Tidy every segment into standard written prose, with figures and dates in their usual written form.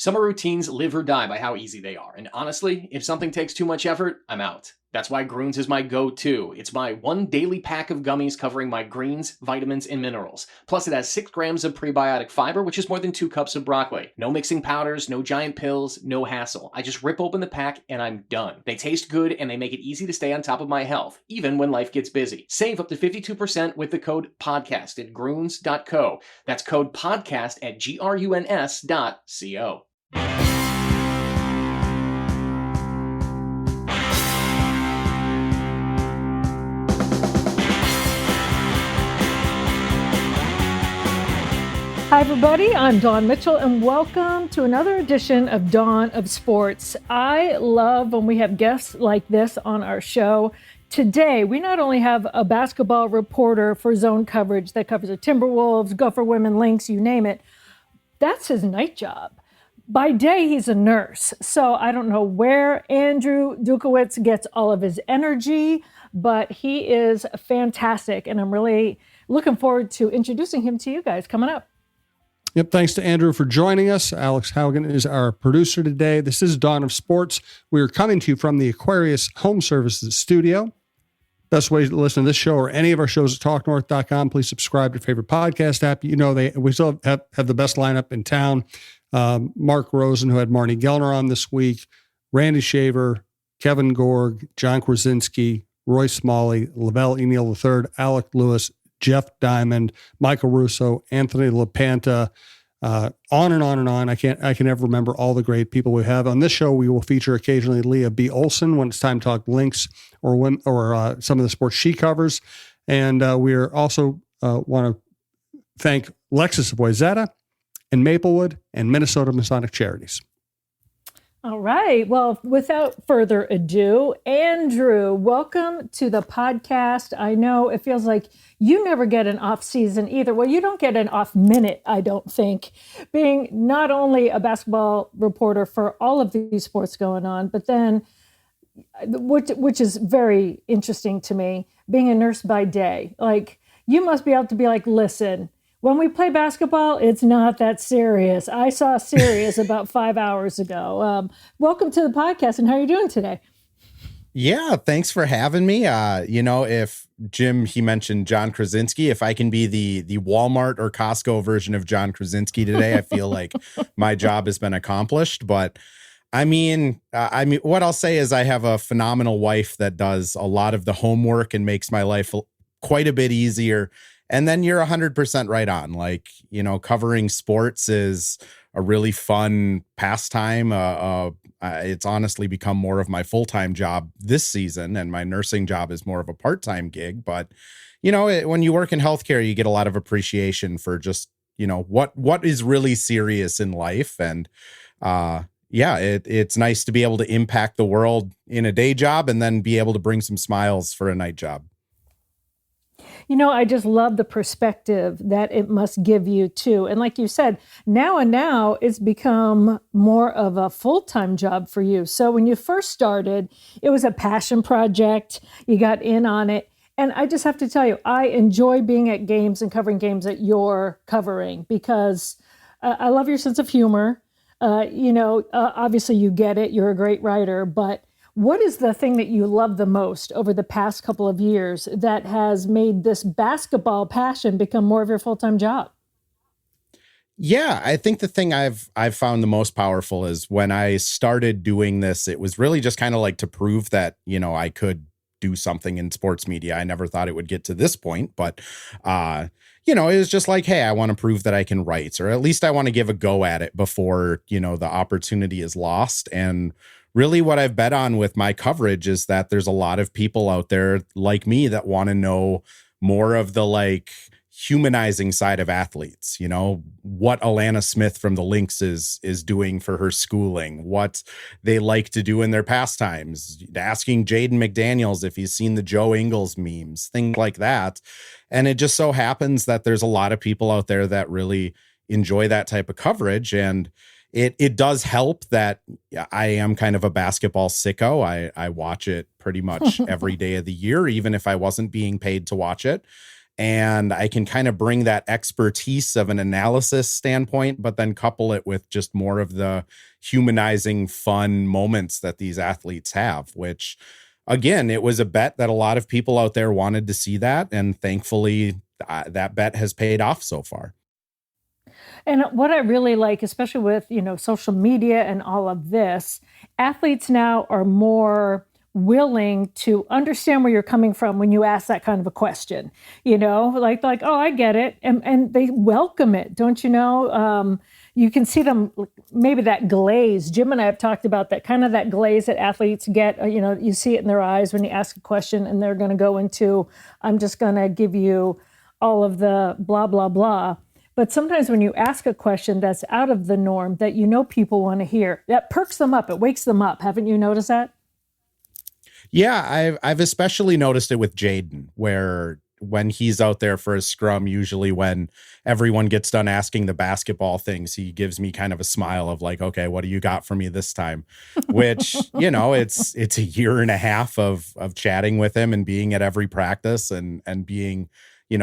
Summer routines live or die by how easy they are, and honestly, if something takes too much effort, I'm out. That's why Groons is my go-to. It's my one daily pack of gummies covering my greens, vitamins, and minerals. Plus, it has 6 grams of prebiotic fiber, which is more than 2 cups of broccoli. No mixing powders, no giant pills, no hassle. I just rip open the pack and I'm done. They taste good and they make it easy to stay on top of my health, even when life gets busy. Save up to 52% with the code PODCAST at Groons.co. That's code PODCAST at GRUNS.co. Hi, everybody. I'm Dawn Mitchell, and welcome to another edition of Dawn of Sports. I love when we have guests like this on our show. Today, we not only have a basketball reporter for Zone Coverage that covers the Timberwolves, Gopher women, Lynx, you name it. That's his night job. By day, he's a nurse. So I don't know where Andrew Dukowitz gets all of his energy, but he is fantastic. And I'm really looking forward to introducing him to you guys coming up. Yep. Thanks to Andrew for joining us. Alex Haugen is our producer today. This is Dawn of Sports. We are coming to you from the Aquarius Home Services studio. Best way to listen to this show or any of our shows at talknorth.com. Please subscribe to your favorite podcast app. You know, we still have the best lineup in town. Mark Rosen, who had Marnie Gellner on this week, Randy Shaver, Kevin Gorg, John Krasinski, Roy Smalley, Lavelle Eniel III, Alec Lewis, Jeff Diamond, Michael Russo, Anthony LaPanta, on and on and on. I can never remember all the great people we have on this show. We will feature occasionally Leah B. Olson when it's time to talk Lynx or some of the sports she covers. And we are also want to thank Lexus of Wayzata and Maplewood and Minnesota Masonic Charities. All right. Well, without further ado, Andrew, welcome to the podcast. I know it feels like you never get an off season either. Well, you don't get an off minute, I don't think, being not only a basketball reporter for all of these sports going on, but then, which is very interesting to me, being a nurse by day. Like, you must be able to be like, listen, when we play basketball, it's not that serious. I saw serious about 5 hours ago. Welcome to the podcast, and how are you doing today? Yeah, thanks for having me. If Jim, he mentioned John Krasinski, if I can be the Walmart or Costco version of John Krasinski today, I feel like my job has been accomplished. But I mean, what I'll say is I have a phenomenal wife that does a lot of the homework and makes my life quite a bit easier. And then you're 100% right on. Like, covering sports is a really fun pastime. It's honestly become more of my full-time job this season, and my nursing job is more of a part-time gig. But, when you work in healthcare, you get a lot of appreciation for just, what is really serious in life. And it's nice to be able to impact the world in a day job and then be able to bring some smiles for a night job. I just love the perspective that it must give you too. And like you said, now it's become more of a full-time job for you. So when you first started, it was a passion project. You got in on it. And I just have to tell you, I enjoy being at games and covering games that you're covering because I love your sense of humor. Obviously you get it. You're a great writer, but what is the thing that you love the most over the past couple of years that has made this basketball passion become more of your full-time job? Yeah, I think the thing I've found the most powerful is when I started doing this, it was really just kind of like to prove that, I could do something in sports media. I never thought it would get to this point, but, it was just like, hey, I want to prove that I can write, or at least I want to give a go at it before, the opportunity is lost. And really what I've bet on with my coverage is that there's a lot of people out there like me that want to know more of the humanizing side of athletes, what Alana Smith from the Lynx is doing for her schooling, what they like to do in their pastimes, asking Jaden McDaniels if he's seen the Joe Ingles memes, things like that. And it just so happens that there's a lot of people out there that really enjoy that type of coverage. And it does help that I am kind of a basketball sicko. I watch it pretty much every day of the year, even if I wasn't being paid to watch it. And I can kind of bring that expertise of an analysis standpoint, but then couple it with just more of the humanizing, fun moments that these athletes have, which, again, it was a bet that a lot of people out there wanted to see that. And thankfully, that bet has paid off so far. And what I really like, especially with, social media and all of this, athletes now are more willing to understand where you're coming from when you ask that kind of a question, like, oh, I get it. And they welcome it. Don't you know? You can see them, maybe that glaze. Jim and I have talked about that kind of that glaze that athletes get. You see it in their eyes when you ask a question and they're going to go into, I'm just going to give you all of the blah, blah, blah. But sometimes when you ask a question that's out of the norm that people want to hear, that perks them up. It wakes them up. Haven't you noticed that? Yeah, I've especially noticed it with Jaden, where when he's out there for a scrum, usually when everyone gets done asking the basketball things, he gives me kind of a smile of like, okay, what do you got for me this time? Which, it's a year and a half of chatting with him and being at every practice and being,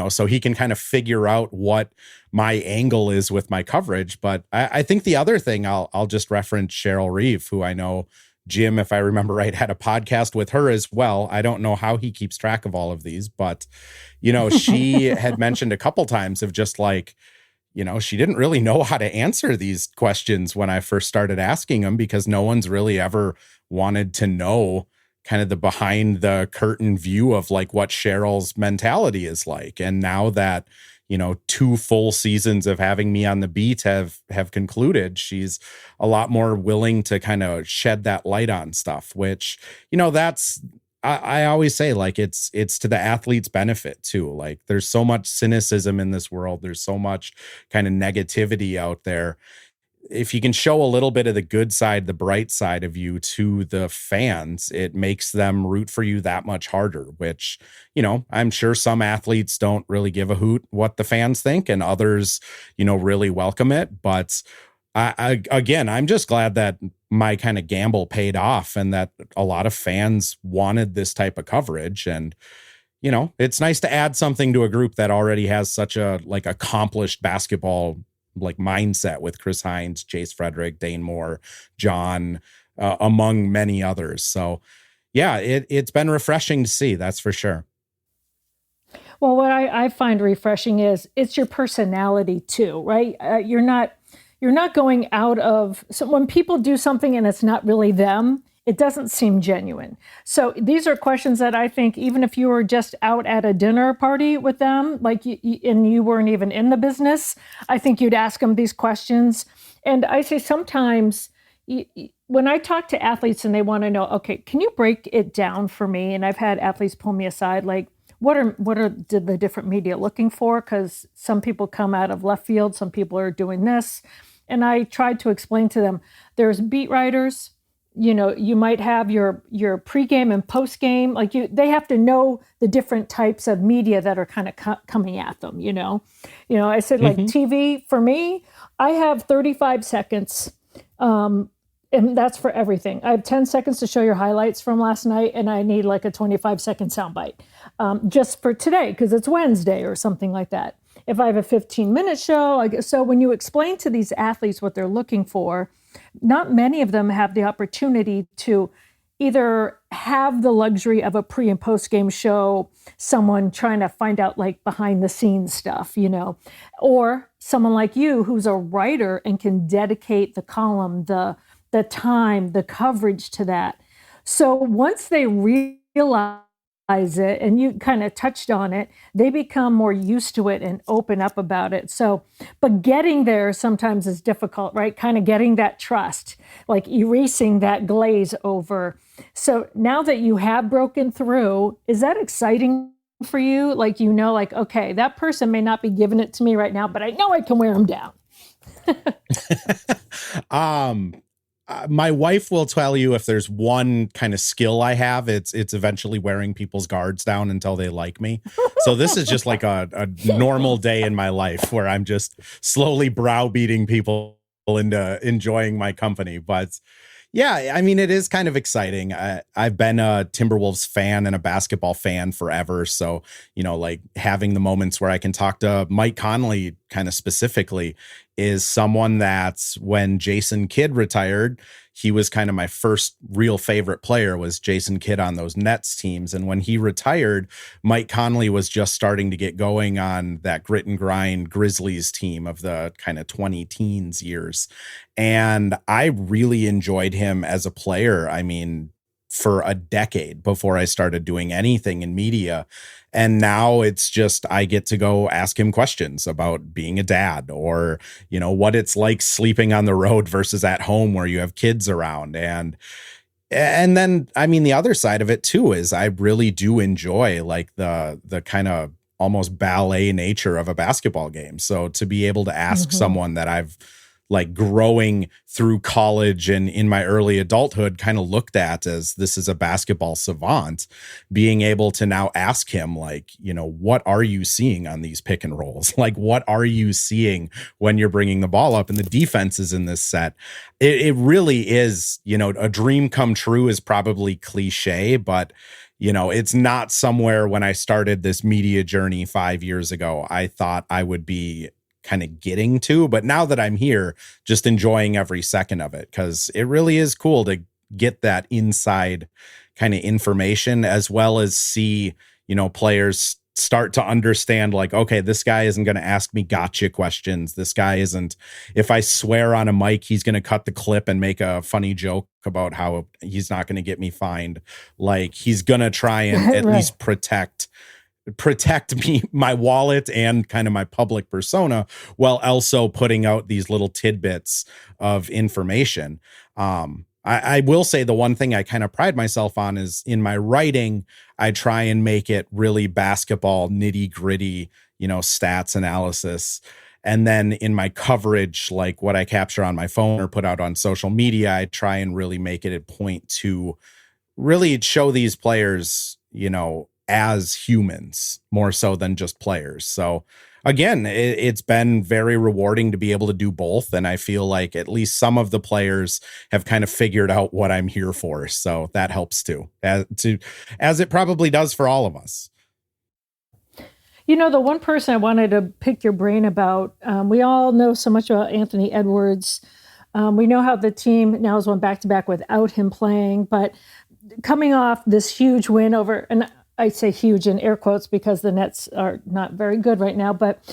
so he can kind of figure out what my angle is with my coverage. But I think the other thing I'll just reference Cheryl Reeve, who I know Jim, if I remember right, had a podcast with her as well. I don't know how he keeps track of all of these, but, she had mentioned a couple times of just like, she didn't really know how to answer these questions when I first started asking them, because no one's really ever wanted to know kind of the behind the curtain view of like what Cheryl's mentality is like. And now that, 2 full seasons of having me on the beat have concluded, she's a lot more willing to kind of shed that light on stuff, which, that's, I always say, like, it's to the athlete's benefit too. Like, there's so much cynicism in this world. There's so much kind of negativity out there. If you can show a little bit of the good side, the bright side of you to the fans, it makes them root for you that much harder, which, I'm sure some athletes don't really give a hoot what the fans think, and others, really welcome it. But again, I'm just glad that my kind of gamble paid off and that a lot of fans wanted this type of coverage. And, it's nice to add something to a group that already has such a like accomplished basketball like mindset with Chris Hines, Jace Frederick, Dane Moore, John, among many others. So yeah, it's been refreshing to see, that's for sure. Well, what I find refreshing is it's your personality too, right? You're not going out of, so when people do something and it's not really them, it doesn't seem genuine. So these are questions that I think, even if you were just out at a dinner party with them, like and you weren't even in the business, I think you'd ask them these questions. And I say sometimes when I talk to athletes and they want to know, okay, can you break it down for me? And I've had athletes pull me aside, like, what are the different media looking for? Because some people come out of left field, some people are doing this. And I tried to explain to them, there's beat writers. You might have your pregame and postgame, like they have to know the different types of media that are kind of coming at them, I said, like, TV for me, I have 35 seconds. And that's for everything. I have 10 seconds to show your highlights from last night, and I need like a 25-second soundbite just for today because it's Wednesday or something like that. If I have a 15-minute show, so when you explain to these athletes what they're looking for, not many of them have the opportunity to either have the luxury of a pre and post game show, someone trying to find out like behind the scenes stuff, or someone like you who's a writer and can dedicate the column, the time, the coverage to that. So once they realize it, and you kind of touched on it, they become more used to it and open up about it. So, but getting there sometimes is difficult, right? Kind of getting that trust, like erasing that glaze over. So now that you have broken through, is that exciting for you? Like, like, okay, that person may not be giving it to me right now, but I know I can wear them down. My wife will tell you if there's one kind of skill I have, it's eventually wearing people's guards down until they like me. So this is just like a normal day in my life where I'm just slowly browbeating people into enjoying my company. But Yeah, I mean, it is kind of exciting. I've been a Timberwolves fan and a basketball fan forever. So, like having the moments where I can talk to Mike Conley kind of specifically is someone that's when Jason Kidd retired, he was kind of my first real favorite player was Jason Kidd on those Nets teams. And when he retired, Mike Conley was just starting to get going on that grit and grind Grizzlies team of the kind of 20 teens years. And I really enjoyed him as a player. I mean, for a decade before I started doing anything in media. And now it's just, I get to go ask him questions about being a dad or, what it's like sleeping on the road versus at home where you have kids around. And then, I mean, the other side of it too, is I really do enjoy like the kind of almost ballet nature of a basketball game. So to be able to ask someone that I've like growing through college and in my early adulthood kind of looked at as this is a basketball savant, being able to now ask him like, what are you seeing on these pick and rolls? Like, what are you seeing when you're bringing the ball up and the defenses in this set? It really is, a dream come true is probably cliche, but it's not somewhere when I started this media journey 5 years ago, I thought I would be kind of getting to, but now that I'm here, just enjoying every second of it, because it really is cool to get that inside kind of information as well as see, players start to understand like, okay, this guy isn't going to ask me gotcha questions. This guy isn't, if I swear on a mic, he's going to cut the clip and make a funny joke about how he's not going to get me fined. Like he's going to try and at least protect me, my wallet and kind of my public persona, while also putting out these little tidbits of information. I will say the one thing I kind of pride myself on is in my writing, I try and make it really basketball nitty gritty, stats analysis. And then in my coverage, like what I capture on my phone or put out on social media, I try and really make it a point to really show these players, as humans more so than just players. So again, it's been very rewarding to be able to do both. And I feel like at least some of the players have kind of figured out what I'm here for. So that helps too, as it probably does for all of us. The one person I wanted to pick your brain about, we all know so much about Anthony Edwards. We know how the team now has won back-to-back without him playing, but coming off this huge win over, and I say huge in air quotes because the Nets are not very good right now, but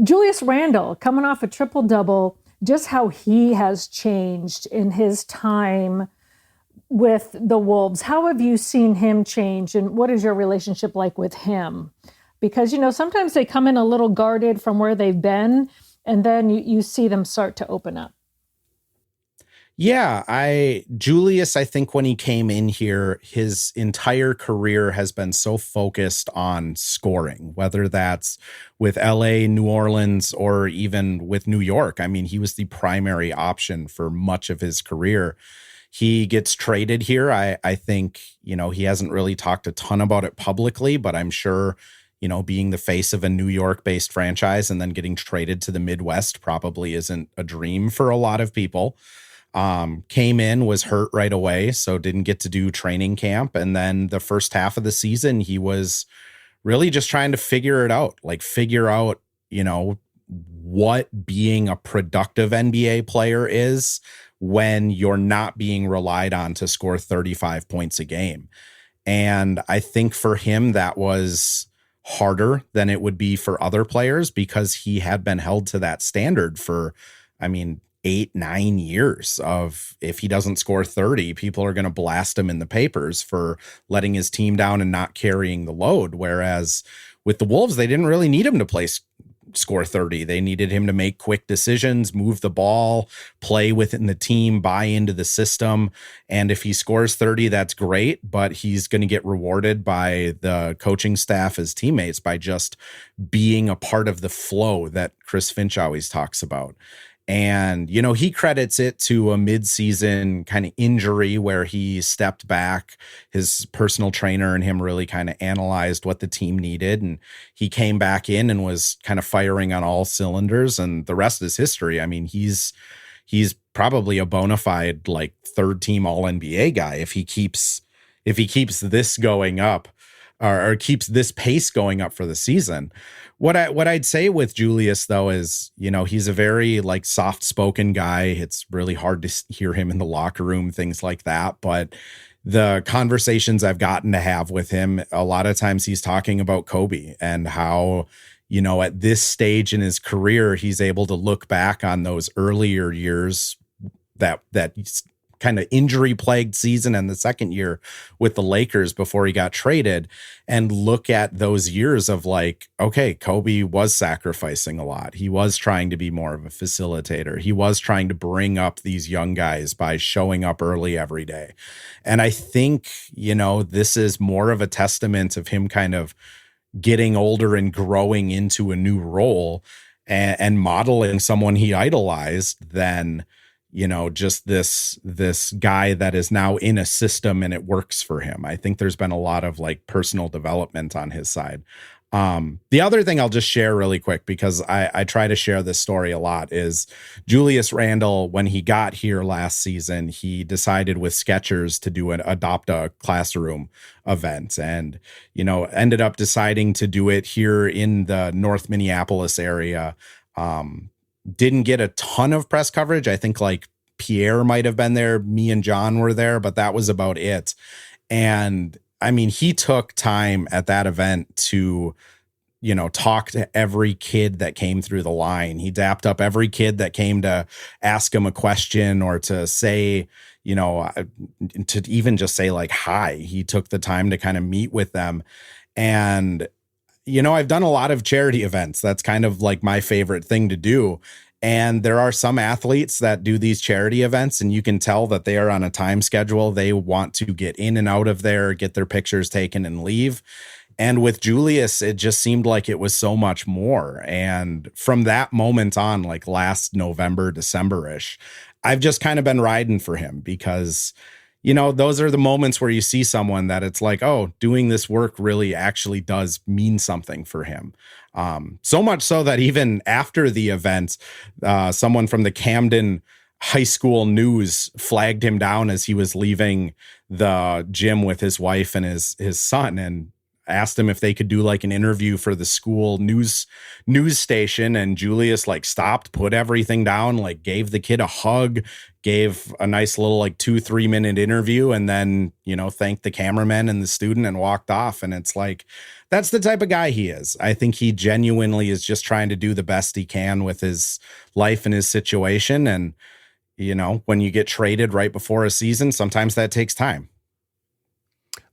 Julius Randle coming off a triple-double, just how he has changed in his time with the Wolves. How have you seen him change, and what is your relationship like with him? Because, sometimes they come in a little guarded from where they've been, and then you see them start to open up. Yeah, Julius, I think when he came in here, his entire career has been so focused on scoring, whether that's with LA, New Orleans, or even with New York. I mean, he was the primary option for much of his career. He gets traded here. I think, he hasn't really talked a ton about it publicly, but I'm sure, being the face of a New York-based franchise and then getting traded to the Midwest probably isn't a dream for a lot of people. Came in, was hurt right away, so didn't get to do training camp. And then the first half of the season, he was really just trying to figure out, what being a productive NBA player is when you're not being relied on to score 35 points a game. And I think for him, that was harder than it would be for other players because he had been held to that standard for, 8-9 years of if he doesn't score 30, people are going to blast him in the papers for letting his team down and not carrying the load. Whereas with the Wolves, they didn't really need him to score 30. They needed him to make quick decisions, move the ball, play within the team, buy into the system. And if he scores 30, that's great, but he's going to get rewarded by the coaching staff as teammates by just being a part of the flow that Chris Finch always talks about. And, he credits it to a midseason kind of injury where he stepped back. His personal trainer and him really kind of analyzed what the team needed. And he came back in and was kind of firing on all cylinders. And the rest is history. I mean, he's probably a bona fide like third team all NBA guy if he keeps this going up or keeps this pace going up for the season. What I'd say with Julius though is, you know, he's a very like soft spoken guy. It's really hard to hear him in the locker room, things like that. But the conversations I've gotten to have with him, a lot of times he's talking about Kobe and how, you know, at this stage in his career, he's able to look back on those earlier years, that kind of injury plagued season and the second year with the Lakers before he got traded, and look at those years of like, okay, Kobe was sacrificing a lot. He was trying to be more of a facilitator. He was trying to bring up these young guys by showing up early every day. And I think, you know, this is more of a testament of him kind of getting older and growing into a new role and modeling someone he idolized than, you know, just this guy that is now in a system and it works for him. I think there's been a lot of like personal development on his side. The other thing I'll just share really quick, because I try to share this story a lot, is Julius Randle, when he got here last season, he decided with Skechers to adopt a classroom event, and, you know, ended up deciding to do it here in the North Minneapolis area. Didn't get a ton of press coverage. I think like Pierre might have been there. Me and John were there, but that was about it. And I mean, he took time at that event to, you know, talk to every kid that came through the line. He dapped up every kid that came to ask him a question or to say, you know, to even just say like, hi. He took the time to kind of meet with them. And, you know, I've done a lot of charity events. That's kind of like my favorite thing to do. And there are some athletes that do these charity events, and you can tell that they are on a time schedule. They want to get in and out of there, get their pictures taken and leave. And with Julius, it just seemed like it was so much more. And from that moment on, like last November, December-ish, I've just kind of been riding for him because, you know, those are the moments where you see someone that it's like, oh, doing this work really actually does mean something for him. So much so that even after the event, someone from the Camden High School News flagged him down as he was leaving the gym with his wife and his son, and asked him if they could do like an interview for the school news station. And Julius like stopped, put everything down, like gave the kid a hug, gave a nice little like 2-3 minute interview, and then, you know, thanked the cameraman and the student and walked off. And it's like, that's the type of guy he is. I think he genuinely is just trying to do the best he can with his life and his situation. And, you know, when you get traded right before a season, sometimes that takes time.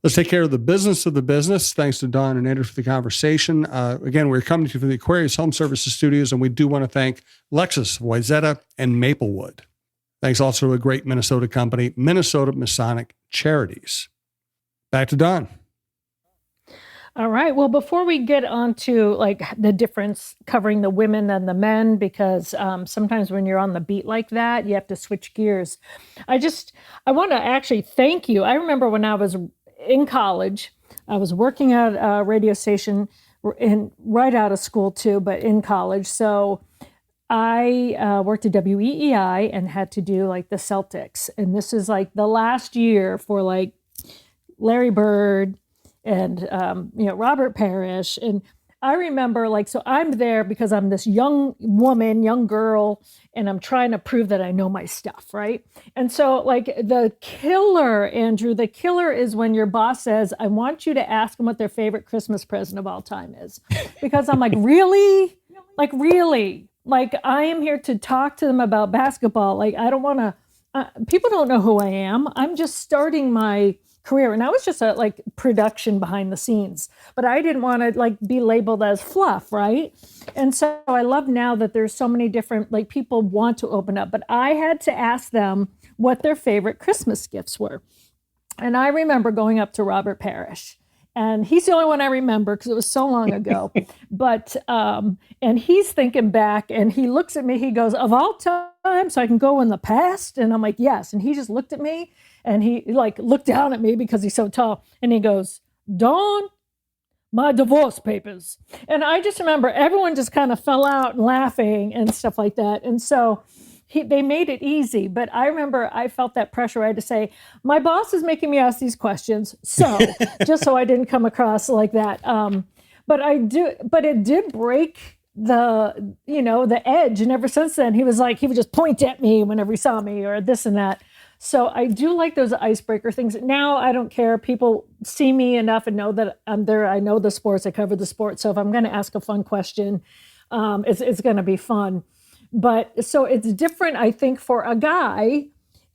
Let's take care of the business. Thanks to Don and Andrew for the conversation. Again, we're coming to you from the Aquarius Home Services Studios, and we do want to thank Lexus, Wayzata, and Maplewood. Thanks also to a great Minnesota company, Minnesota Masonic Charities. Back to Don. All right. Well, before we get on to like the difference covering the women and the men, because sometimes when you're on the beat like that, you have to switch gears. I want to actually thank you. I remember when I was in college, I was working at a radio station right out of school too, but in college. So I worked at WEEI and had to do like the Celtics. And this is like the last year for like Larry Bird and, you know, Robert Parrish. And I remember like, so I'm there because I'm this young woman, young girl, and I'm trying to prove that I know my stuff, right? And so like the killer, Andrew, the killer is when your boss says, I want you to ask them what their favorite Christmas present of all time is. Because I'm like, really? Like, really? Like, I am here to talk to them about basketball. Like, I don't want to, people don't know who I am. I'm just starting my career. And I was just a like production behind the scenes, but I didn't want to like be labeled as fluff. Right. And so I love now that there's so many different, like people want to open up, but I had to ask them what their favorite Christmas gifts were. And I remember going up to Robert Parrish, and he's the only one I remember because it was so long ago, but, and he's thinking back and he looks at me, he goes, of all time, so I can go in the past. And I'm like, yes. And he just looked at me. And he like looked down at me because he's so tall. And he goes, Dawn, my divorce papers. And I just remember everyone just kind of fell out and laughing and stuff like that. And so they made it easy, but I remember I felt that pressure. I had to say, my boss is making me ask these questions, so just so I didn't come across like that. But it did break the edge, and ever since then, he would just point at me whenever he saw me or this and that. So I do like those icebreaker things. Now I don't care. People see me enough and know that I'm there. I know the sports. I cover the sports. So if I'm going to ask a fun question, it's going to be fun. But so it's different, I think, for a guy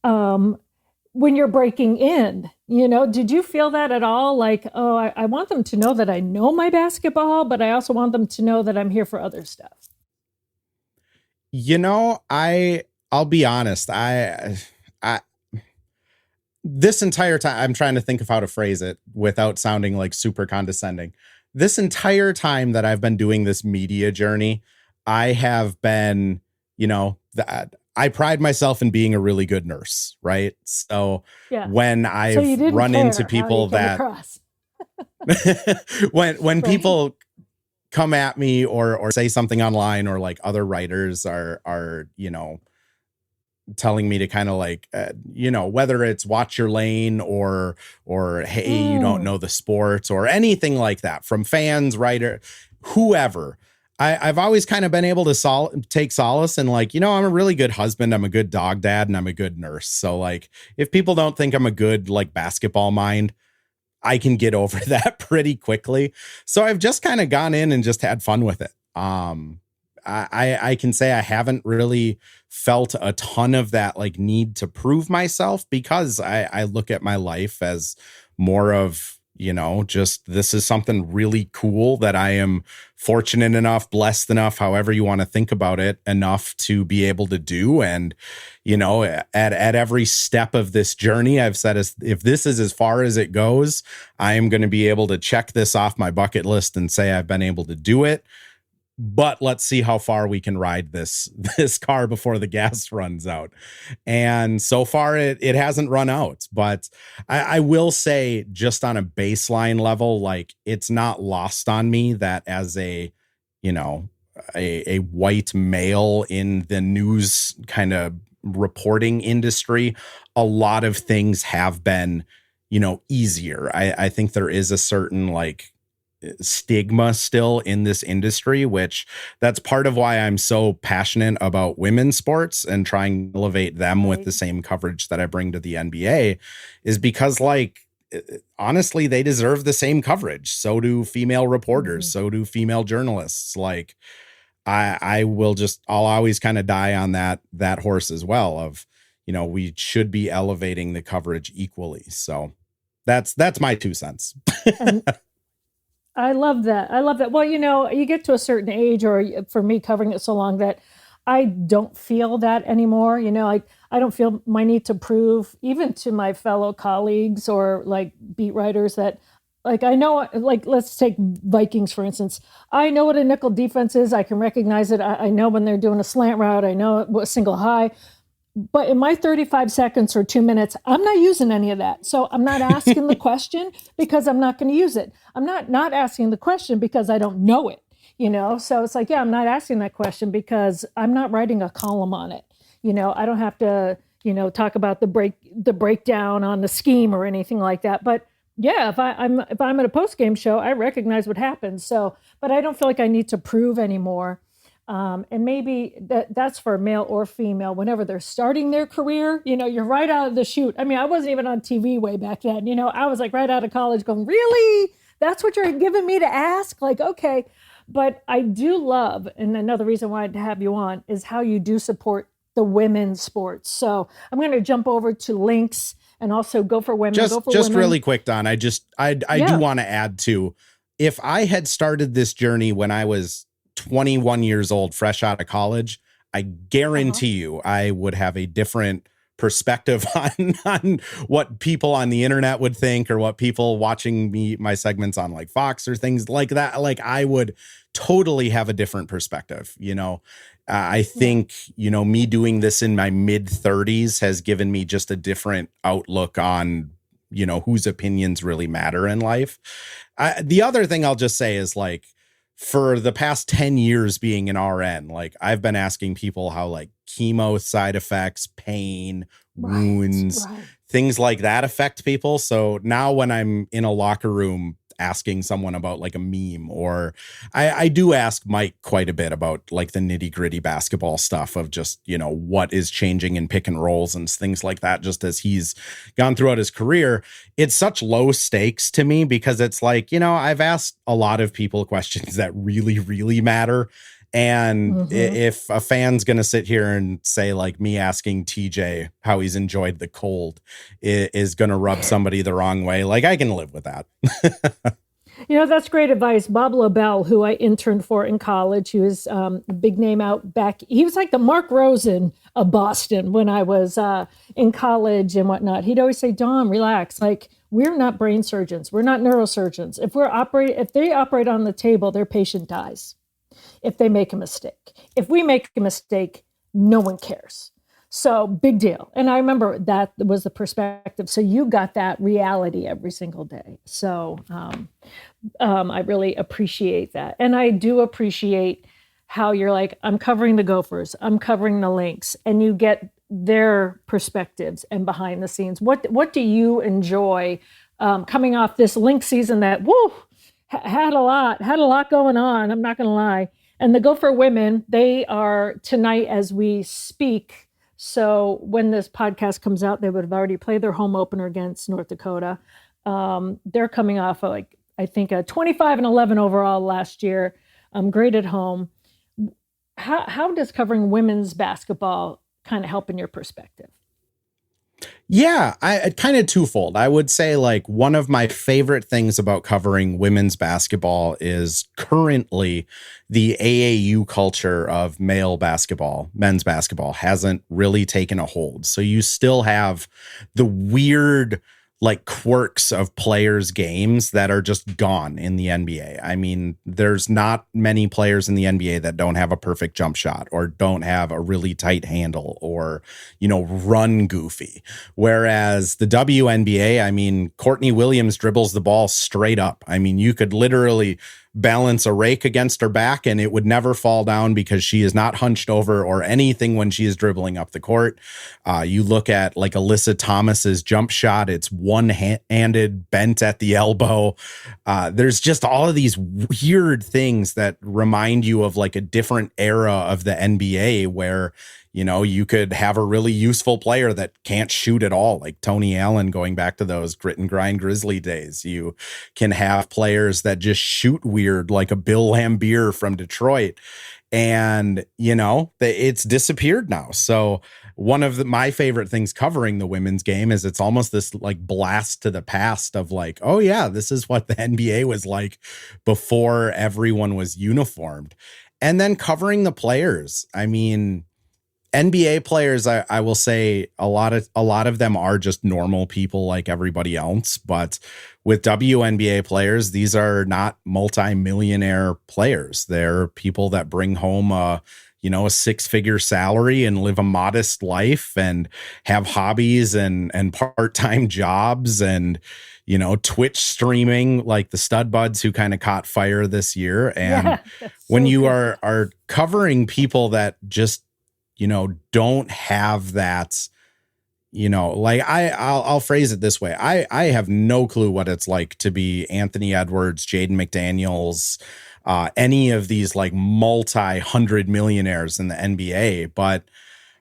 when you're breaking in. Did you feel that at all? Like, oh, I want them to know that I know my basketball, but I also want them to know that I'm here for other stuff. I'll be honest. This entire time, I'm trying to think of how to phrase it without sounding like super condescending. This entire time that I've been doing this media journey, I have been, I pride myself in being a really good nurse, right? So when I've run into people that when people come at me or say something online, or like other writers are telling me to kind of like, whether it's watch your lane or hey, you don't know the sports or anything like that, from fans, writer, whoever, I've always kind of been able to take solace in like, I'm a really good husband, I'm a good dog dad, and I'm a good nurse. So like, if people don't think I'm a good like basketball mind, I can get over that pretty quickly. So I've just kind of gone in and just had fun with it. I can say I haven't really felt a ton of that like need to prove myself, because I look at my life as more of, just this is something really cool that I am fortunate enough, blessed enough, however you want to think about it, enough to be able to do. And, at every step of this journey, I've said, if this is as far as it goes, I am going to be able to check this off my bucket list and say I've been able to do it. But let's see how far we can ride this car before the gas runs out. And so far it hasn't run out, but I will say, just on a baseline level, like, it's not lost on me that as a white male in the news kind of reporting industry, a lot of things have been, easier. I think there is a certain like stigma still in this industry, which that's part of why I'm so passionate about women's sports and trying to elevate them with the same coverage that I bring to the NBA, is because, like, honestly, they deserve the same coverage. So do female reporters. So do female journalists. Like, I'll always kind of die on that horse as well, of, we should be elevating the coverage equally. So that's my 2 cents. I love that. Well, you get to a certain age, or for me covering it so long, that I don't feel that anymore. Like, I don't feel my need to prove, even to my fellow colleagues or like beat writers, that like, I know, like, let's take Vikings, for instance. I know what a nickel defense is. I can recognize it. I know when they're doing a slant route. I know what single high. But in my 35 seconds or 2 minutes, I'm not using any of that. So I'm not asking the question because I'm not going to use it. I'm not asking the question because I don't know it, So it's like, I'm not asking that question because I'm not writing a column on it. I don't have to, talk about the breakdown on the scheme or anything like that. But yeah, if I'm at a post-game show, I recognize what happens. So, but I don't feel like I need to prove anymore. And maybe that's for male or female, whenever they're starting their career, you're right out of the chute. I mean, I wasn't even on TV way back then, I was like right out of college going, really? That's what you're giving me to ask? Like, okay. But I do love, and another reason why I'd have you on, is how you do support the women's sports. So I'm going to jump over to Lynx and also Gopher Women. Just really quick, Don, I do want to add too, if I had started this journey when I was 21 years old, fresh out of college, I guarantee you I would have a different perspective on what people on the internet would think, or what people watching my segments on like Fox or things like that. Like, I would totally have a different perspective. I think, me doing this in my mid 30s has given me just a different outlook on, whose opinions really matter in life. The other thing I'll just say is, like, for the past 10 years being an RN, like I've been asking people how like chemo side effects, pain, wounds, things like that affect people. So now when I'm in a locker room asking someone about like a meme, or I do ask Mike quite a bit about like the nitty gritty basketball stuff of just, you know, what is changing in pick and rolls and things like that, just as he's gone throughout his career. It's such low stakes to me because it's like, you know, I've asked a lot of people questions that really, really matter. And if a fan's going to sit here and say like me asking TJ how he's enjoyed the cold is going to rub somebody the wrong way, like I can live with that. You know, that's great advice. Bob LaBelle, who I interned for in college, he was a big name out back. He was like the Mark Rosen of Boston when I was in college and whatnot. He'd always say, Dawn, relax. Like, we're not brain surgeons. We're not neurosurgeons. If they operate on the table, their patient dies if they make a mistake. If we make a mistake, no one cares. So big deal. And I remember that was the perspective. So you got that reality every single day. So I really appreciate that. And I do appreciate how you're like, I'm covering the Gophers, I'm covering the Lynx, and you get their perspectives and behind the scenes. What do you enjoy coming off this Lynx season that, had a lot going on, I'm not going to lie. And the Gopher women, they are tonight as we speak. So when this podcast comes out, they would have already played their home opener against North Dakota. They're coming off of, like, I think a 25-11 overall last year. Great at home. How does covering women's basketball kind of help in your perspective? Yeah, I kind of twofold. I would say like one of my favorite things about covering women's basketball is currently the AAU culture of men's basketball hasn't really taken a hold. So you still have the weird like quirks of players' games that are just gone in the NBA. I mean, there's not many players in the NBA that don't have a perfect jump shot or don't have a really tight handle or, you know, run goofy. Whereas the WNBA, I mean, Courtney Williams dribbles the ball straight up. I mean, you could literally balance a rake against her back and it would never fall down because she is not hunched over or anything when she is dribbling up the court. You look at like Alyssa Thomas's jump shot, it's one-handed, bent at the elbow. There's just all of these weird things that remind you of like a different era of the NBA where, you know, you could have a really useful player that can't shoot at all, like Tony Allen, going back to those grit and grind Grizzly days. You can have players that just shoot weird, like a Bill Laimbeer from Detroit. And, you know, it's disappeared now. So one of my favorite things covering the women's game is it's almost this like blast to the past of like, oh yeah, this is what the NBA was like before everyone was uniformed. And then covering the players. I mean, NBA players, I will say a lot of them are just normal people like everybody else. But with WNBA players, these are not multi-millionaire players. They're people that bring home a 6-figure salary and live a modest life and have hobbies and part-time jobs and, you know, Twitch streaming like the Stud Buds who kind of caught fire this year. And when you are covering people that just, you know, don't have that, you know, like I'll phrase it this way. I have no clue what it's like to be Anthony Edwards, Jaden McDaniels, any of these like multi-hundred millionaires in the NBA. But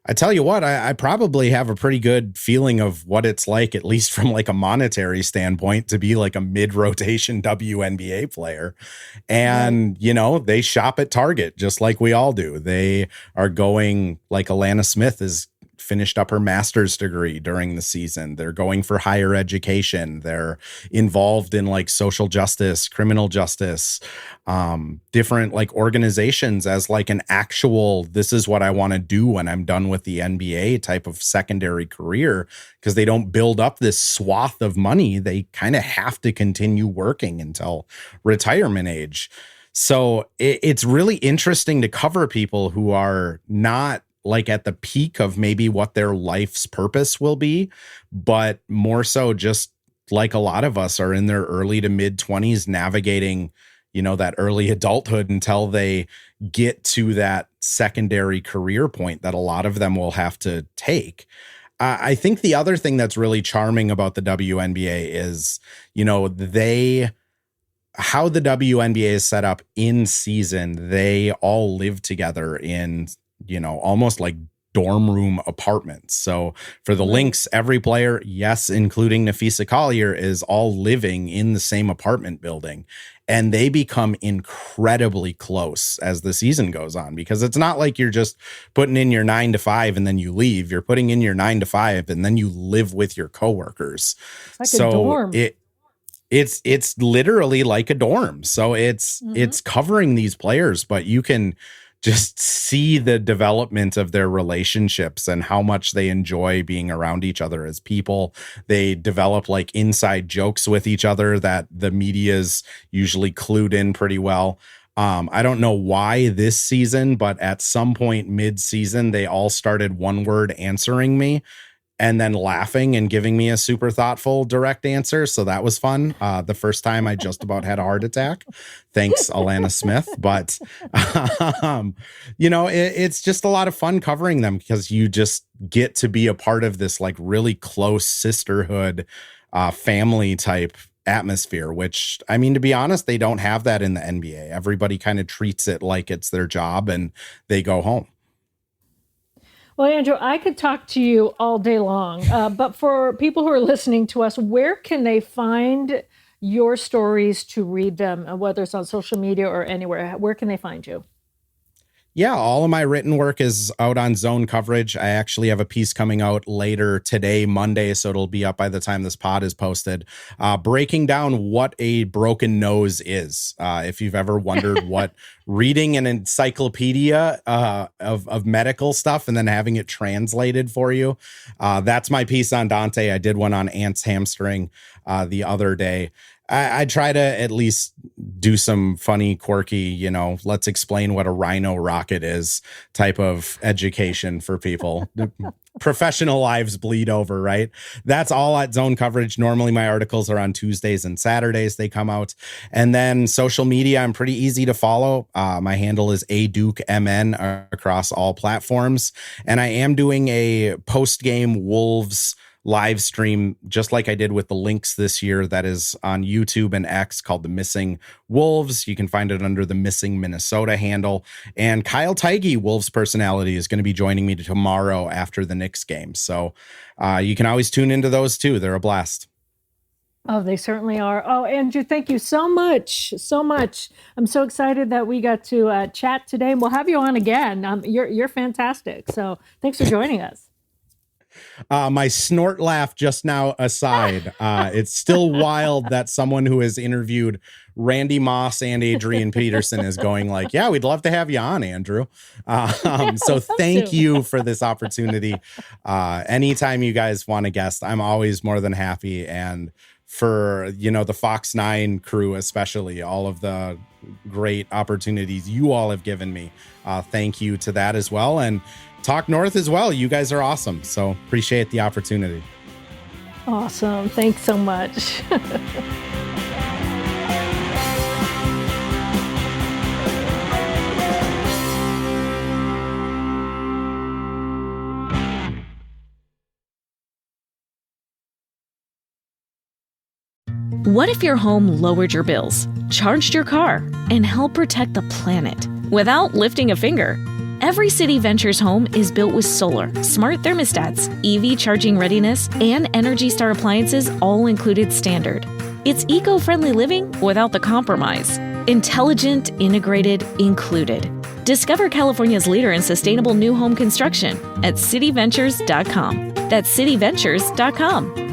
I tell you what, I probably have a pretty good feeling of what it's like, at least from like a monetary standpoint, to be like a mid-rotation WNBA player. And, you know, they shop at Target just like we all do. They are going, like Alana Smith is finished up her master's degree during the season. They're going for higher education. They're involved in like social justice, criminal justice, different like organizations as like an actual, this is what I want to do when I'm done with the NBA type of secondary career, because they don't build up this swath of money. They kind of have to continue working until retirement age. So it's really interesting to cover people who are not like at the peak of maybe what their life's purpose will be, but more so just like a lot of us are in their early to mid 20s navigating, that early adulthood until they get to that secondary career point that a lot of them will have to take. I think the other thing that's really charming about the WNBA is, how the WNBA is set up in season. They all live together in, almost like dorm room apartments. So for the Lynx, every player, yes, including Nafisa Collier, is all living in the same apartment building. And they become incredibly close as the season goes on, because it's not like you're just putting in your 9 to 5 and then you leave. You're putting in your 9 to 5 and then you live with your coworkers. It's like a dorm. It's literally like a dorm. So it's covering these players, but you can just see the development of their relationships and how much they enjoy being around each other as people. They develop like inside jokes with each other that the media's usually clued in pretty well. I don't know why this season, but at some point mid-season, they all started one word answering me and then laughing and giving me a super thoughtful, direct answer. So that was fun. The first time I just about had a heart attack. Thanks, Alana Smith. But, it's just a lot of fun covering them, because you just get to be a part of this like really close sisterhood, family type atmosphere, which, I mean, to be honest, they don't have that in the NBA. Everybody kind of treats it like it's their job and they go home. Well, Andrew, I could talk to you all day long, but for people who are listening to us, where can they find your stories to read them, whether it's on social media or anywhere? Where can they find you? Yeah, all of my written work is out on Zone Coverage. I actually have a piece coming out later today, Monday, so it'll be up by the time this pod is posted, breaking down what a broken nose is. If you've ever wondered what reading an encyclopedia of medical stuff and then having it translated for you, that's my piece on Dante. I did one on Ant's hamstring the other day. I try to at least do some funny, quirky, let's explain what a rhino rocket is type of education for people. Professional lives bleed over, right? That's all at Zone Coverage. Normally my articles are on Tuesdays and Saturdays. They come out. And then social media, I'm pretty easy to follow. My handle is ADukeMN across all platforms. And I am doing a post-game Wolves live stream, just like I did with the Lynx this year, that is on YouTube and X, called The Missing Wolves. You can find it under the Missing Minnesota handle. And Kyle Teige, Wolves personality, is going to be joining me tomorrow after the Knicks game. So you can always tune into those too. They're a blast. Oh, they certainly are. Oh, Andrew, thank you so much. So much. I'm so excited that we got to chat today. We'll have you on again. You're fantastic. So thanks for joining us. My snort laugh just now aside, it's still wild that someone who has interviewed Randy Moss and Adrian Peterson is going like, yeah, we'd love to have you on, Andrew. So thank you for this opportunity. Anytime you guys want a guest, I'm always more than happy. And for, the Fox 9 crew, especially, all of the great opportunities you all have given me. Thank you to that as well. And Talk North as well. You guys are awesome. So appreciate the opportunity. Awesome. Thanks so much. What if your home lowered your bills, charged your car, and helped protect the planet without lifting a finger? Every City Ventures home is built with solar, smart thermostats, EV charging readiness, and Energy Star appliances all included standard. It's eco-friendly living without the compromise. Intelligent, integrated, included. Discover California's leader in sustainable new home construction at cityventures.com. That's cityventures.com.